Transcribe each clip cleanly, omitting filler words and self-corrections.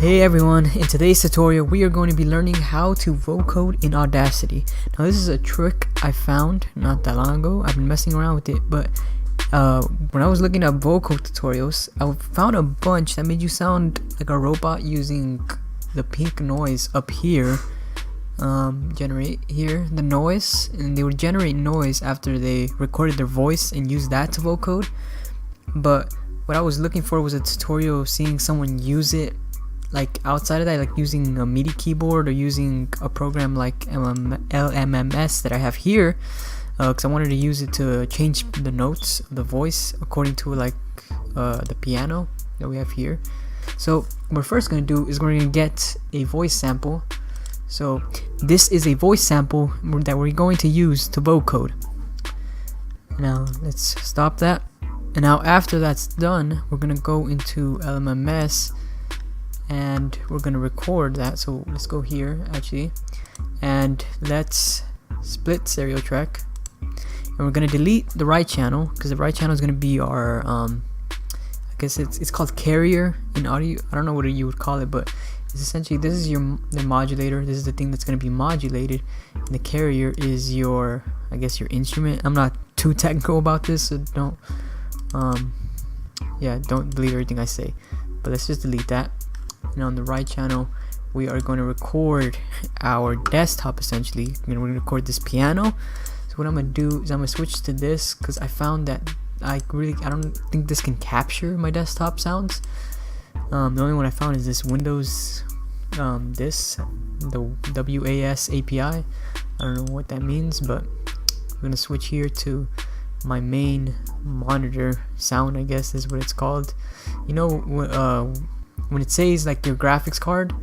Hey everyone, in today's tutorial we are going to be learning how to vocode in Audacity. Now this is a trick I found not that long ago. I've been messing around with it, but when I was looking up vocode tutorials, I found a bunch that made you sound like a robot using the pink noise up here. Generate here the noise, and they would generate noise after they recorded their voice and use that to vocode. But what I was looking for was a tutorial seeing someone use it like outside of that, like using a MIDI keyboard or using a program like LMMS that I have here, because I wanted to use it to change the notes of the voice according to like the piano that we have here. So what we're first going to do is we're going to get a voice sample. So this is a voice sample that we're going to use to vocode. Now let's stop that. And now after that's done, we're going to go into LMMS and we're going to record that. So let's go here actually, and let's split stereo track, and we're going to delete the right channel because the right channel is going to be our I guess it's called carrier in audio. I don't know what you would call it, but it's essentially, this is the modulator. This is the thing that's going to be modulated, and the carrier is your, I guess, your instrument. I'm not too technical about this, so don't believe everything I say, but let's just delete that. And on the right channel we are going to record our desktop. Essentially we're going to record this piano. So what I'm going to do is I'm going to switch to this because I found that I don't think this can capture my desktop sounds. The only one I found is this Windows the WAS API. I don't know what that means, but I'm going to switch here to my main monitor sound, I guess is what it's called. You know, when it says like your graphics card,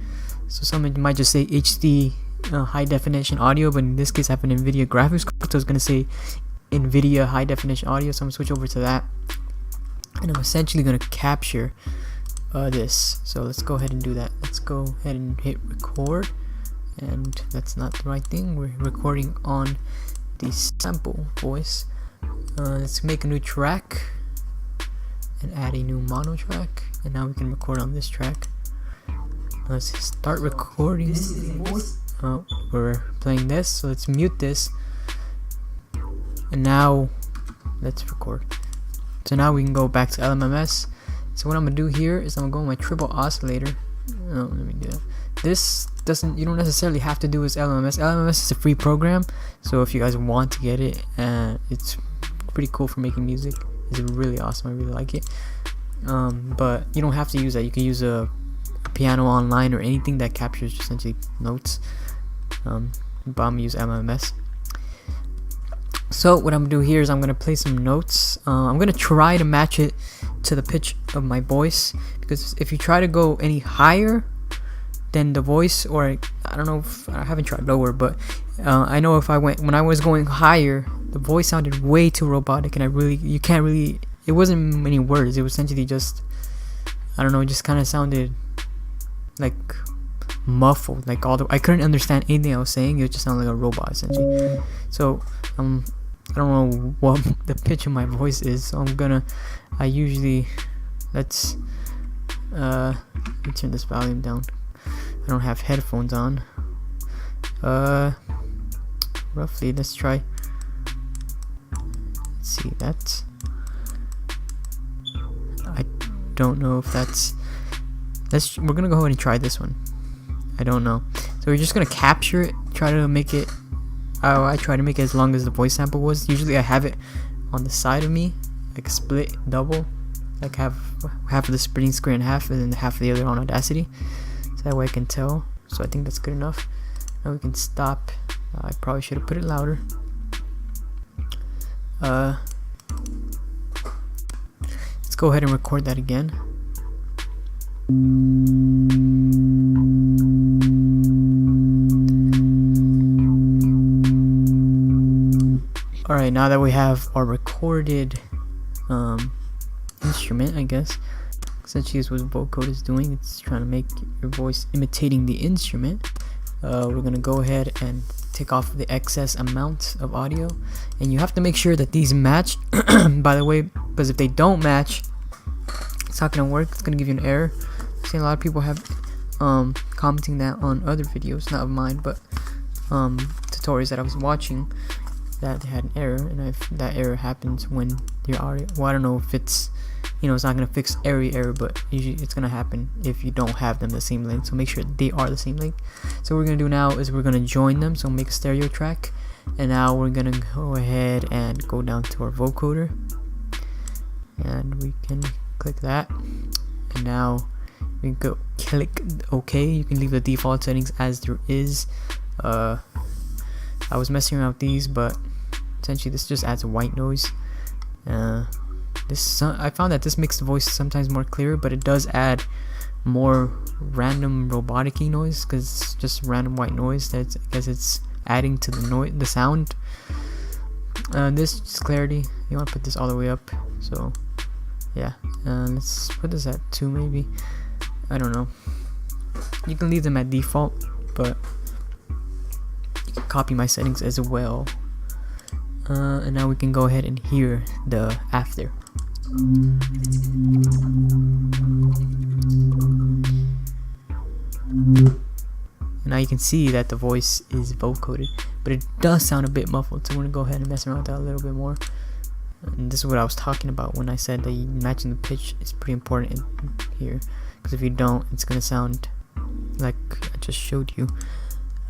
so someone might just say HD high definition audio, but in this case I have an NVIDIA graphics card, so it's gonna say NVIDIA high definition audio. So I'm gonna switch over to that, and I'm essentially gonna capture this. So let's go ahead and do that. Let's go ahead and hit record, and that's not the right thing. We're recording on the sample voice. Let's make a new track and add a new mono track, and now we can record on this track. Let's start recording. Oh, we're playing this, so let's mute this, and now let's record. So now we can go back to LMMS. So what I'm gonna do here is I'm gonna go on my triple oscillator. Oh, let me do that. This doesn't, you don't necessarily have to do as LMMS. LMMS is a free program, so if you guys want to get it, it's pretty cool for making music. It's really awesome. I really like it. But you don't have to use that. You can use a piano online or anything that captures essentially notes. But I'm gonna use LMMS. So what I'm gonna do here is I'm gonna play some notes. I'm gonna try to match it to the pitch of my voice, because if you try to go any higher than the voice, or I don't know if I haven't tried lower, but I know when I was going higher, the voice sounded way too robotic, and you can't really, it wasn't many words, it was essentially just, I don't know, it just kind of sounded like muffled, like I couldn't understand anything I was saying. It just sounded like a robot essentially. So I don't know what the pitch of my voice is, so I usually, let me turn this volume down. I don't have headphones on. Roughly, let's try. Let's see, that's, I don't know if that's, we're gonna go ahead and try this one. I don't know. So we're just gonna capture it, try to make it, I try to make it as long as the voice sample was. Usually I have it on the side of me, like split double, like have half of the splitting screen in half and then half of the other on Audacity, so that way I can tell. So I think that's good enough. Now we can stop. I probably should have put it louder. Let's go ahead and record that again. Alright, now that we have our recorded instrument, I guess, essentially is what Vocode is doing. It's trying to make your voice imitating the instrument. We're gonna go ahead and take off the excess amount of audio, and you have to make sure that these match by the way, because if they don't match, it's not gonna work. It's gonna give you an error. I've seen a lot of people have commenting that on other videos, not of mine, but tutorials that I was watching, that they had an error, and that error happens when your audio, well, I don't know if it's, you know, it's not gonna fix every error, but usually it's gonna happen if you don't have them the same length. So make sure they are the same length. So what we're gonna do now is we're gonna join them, so make a stereo track, and now we're gonna go ahead and go down to our vocoder, and we can click that, and now we go click OK. You can leave the default settings as there is. I was messing around with these, but essentially this just adds a white noise. I found that this makes the voice sometimes more clear, but it does add more random robotic-y noise, because it's just random white noise that I guess it's adding to the sound. This is clarity. You want to put this all the way up, so yeah. Let's put this at 2 maybe. I don't know. You can leave them at default, but you can copy my settings as well. And now we can go ahead and hear the after. Now you can see that the voice is vocoded, but it does sound a bit muffled, so we're gonna go ahead and mess around with that a little bit more. And this is what I was talking about when I said that matching the pitch is pretty important in here, because if you don't, it's gonna sound like I just showed you.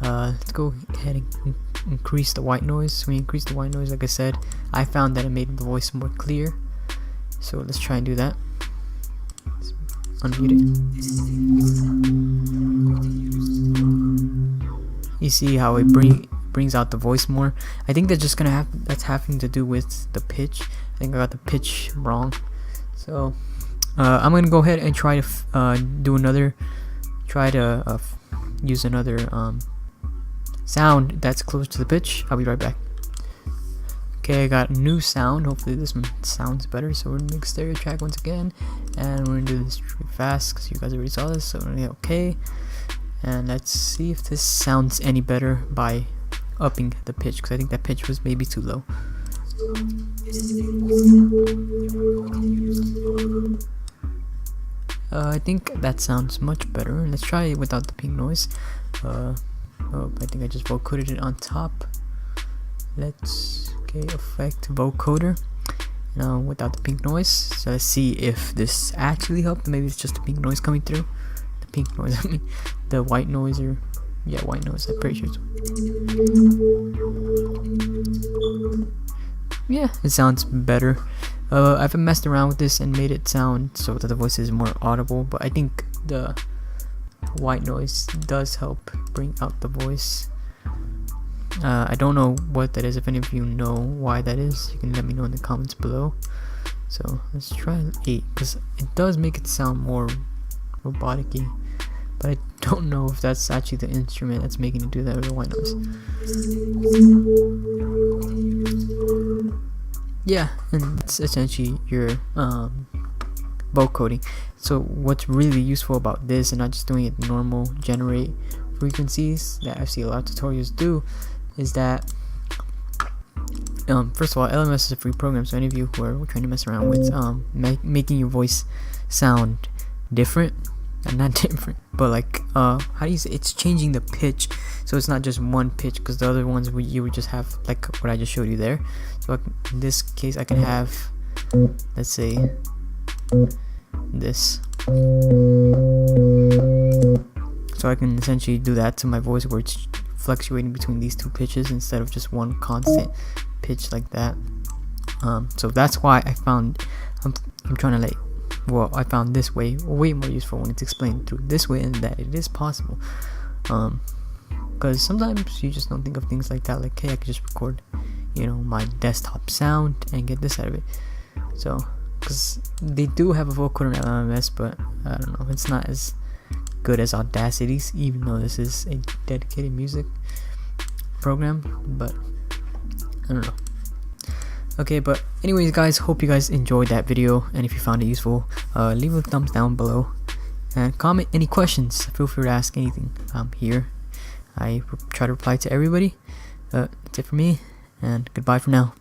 Let's go ahead and increase the white noise. So we increase the white noise, like I said, I found that it made the voice more clear. So let's try and do that. Let's unmute it. You see how it brings out the voice more. I think that's just gonna that's having to do with the pitch. I think I got the pitch wrong. So I'm gonna go ahead and try to use another sound that's close to the pitch. I'll be right back. Okay, I got a new sound. Hopefully this one sounds better. So we're gonna make a stereo track once again, and we're gonna do this really fast because you guys already saw this. So we're gonna hit OK, and let's see if this sounds any better by upping the pitch, because I think that pitch was maybe too low. I think that sounds much better. Let's try it without the pink noise. Oh, I think I just vocoded it on top. Okay, effect vocoder. Now without the pink noise. So let's see if this actually helped. Maybe it's just the pink noise coming through. The pink noise, I mean, the white noise, or yeah, white noise. I'm pretty sure it's. Yeah, it sounds better. I've messed around with this and made it sound so that the voice is more audible, but I think the white noise does help bring out the voice. I don't know what that is. If any of you know why that is, you can let me know in the comments below. So let's try 8, because it does make it sound more robotic-y, but I don't know if that's actually the instrument that's making it do that with the white noise. Yeah, and that's essentially your vocoding. So what's really useful about this, and not just doing it normal generate frequencies that I see a lot of tutorials do, is that first of all, LMS is a free program, so any of you who are trying to mess around with making your voice sound different, and not different, but like how do you say, it's changing the pitch, so it's not just one pitch, because the other ones you would just have like what I just showed you there. So in this case I can have, let's say, this, so I can essentially do that to my voice where it's fluctuating between these two pitches instead of just one constant pitch like that. So that's why I found I'm trying to I found this way way more useful when it's explained through this way, and that it is possible, because sometimes you just don't think of things like that, like, hey, I could just record, you know, my desktop sound and get this out of it. So because they do have a vocoder in LMS, but I don't know, it's not as good as Audacity's, even though this is a dedicated music program, but I don't know. Okay, but anyways guys, hope you guys enjoyed that video, and if you found it useful, leave a thumbs down below and comment any questions. Feel free to ask anything. I'm here. I try to reply to everybody. That's it for me, and goodbye for now.